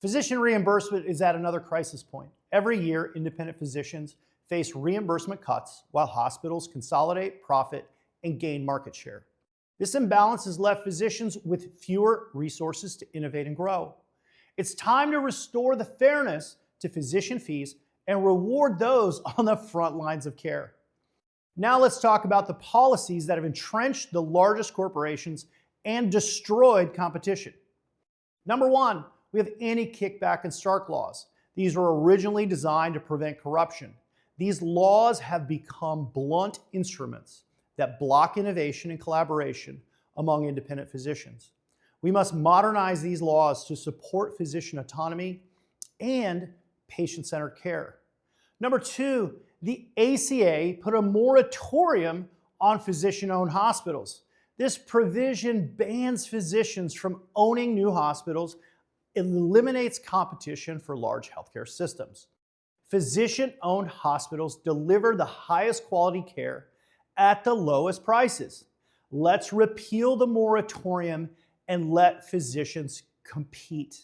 Physician reimbursement is at another crisis point. Every year, independent physicians face reimbursement cuts while hospitals consolidate, profit, and gain market share. This imbalance has left physicians with fewer resources to innovate and grow. It's time to restore the fairness to physician fees and reward those on the front lines of care. Now let's talk about the policies that have entrenched the largest corporations and destroyed competition. Number one, we have Anti-Kickback and Stark Laws. These were originally designed to prevent corruption. These laws have become blunt instruments that block innovation and collaboration among independent physicians. We must modernize these laws to support physician autonomy and patient-centered care. Number two, the ACA put a moratorium on physician-owned hospitals. This provision bans physicians from owning new hospitals. It eliminates competition for large healthcare systems. Physician-owned hospitals deliver the highest quality care at the lowest prices. Let's repeal the moratorium and let physicians compete.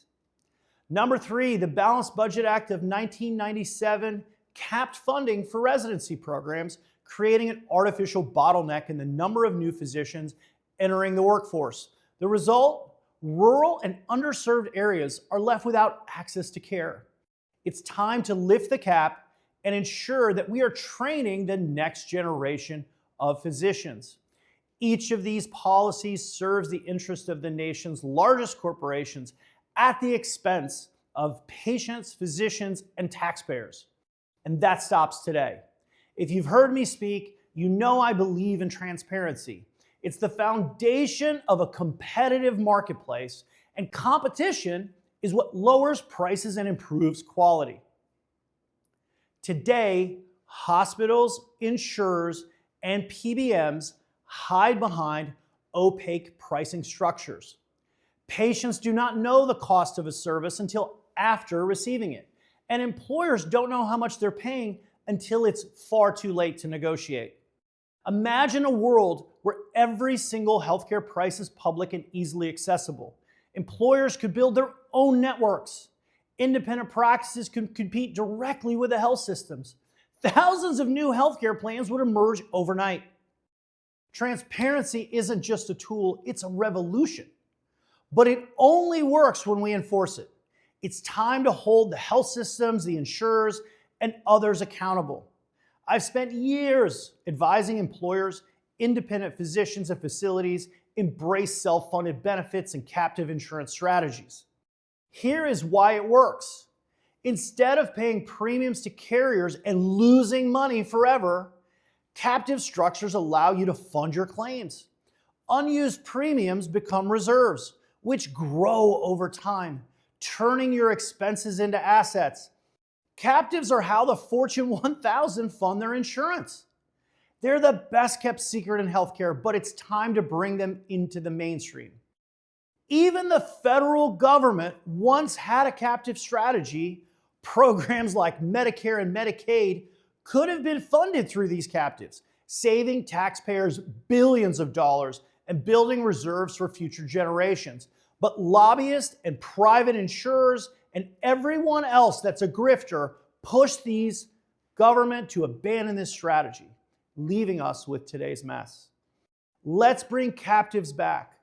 Number three, the Balanced Budget Act of 1997 capped funding for residency programs, creating an artificial bottleneck in the number of new physicians entering the workforce. The result? Rural and underserved areas are left without access to care. It's time to lift the cap and ensure that we are training the next generation of physicians. Each of these policies serves the interest of the nation's largest corporations at the expense of patients, physicians, and taxpayers. And that stops today. If you've heard me speak, you know I believe in transparency. It's the foundation of a competitive marketplace, and competition is what lowers prices and improves quality. Today, hospitals, insurers, and PBMs hide behind opaque pricing structures. Patients do not know the cost of a service until after receiving it, and employers don't know how much they're paying until it's far too late to negotiate. Imagine a world where every single healthcare price is public and easily accessible. Employers could build their own networks. Independent practices could compete directly with the health systems. Thousands of new healthcare plans would emerge overnight. Transparency isn't just a tool, it's a revolution. But it only works when we enforce it. It's time to hold the health systems, the insurers, and others accountable. I've spent years advising employers, independent physicians, and facilities embrace self-funded benefits and captive insurance strategies. Here is why it works. Instead of paying premiums to carriers and losing money forever, captive structures allow you to fund your claims. Unused premiums become reserves, which grow over time, turning your expenses into assets. Captives are how the Fortune 1000 fund their insurance. They're the best kept secret in healthcare, but it's time to bring them into the mainstream. Even the federal government once had a captive strategy. Programs like Medicare and Medicaid could have been funded through these captives, saving taxpayers billions of dollars and building reserves for future generations. But lobbyists and private insurers and everyone else that's a grifter push these government to abandon this strategy, leaving us with today's mess. Let's bring captives back.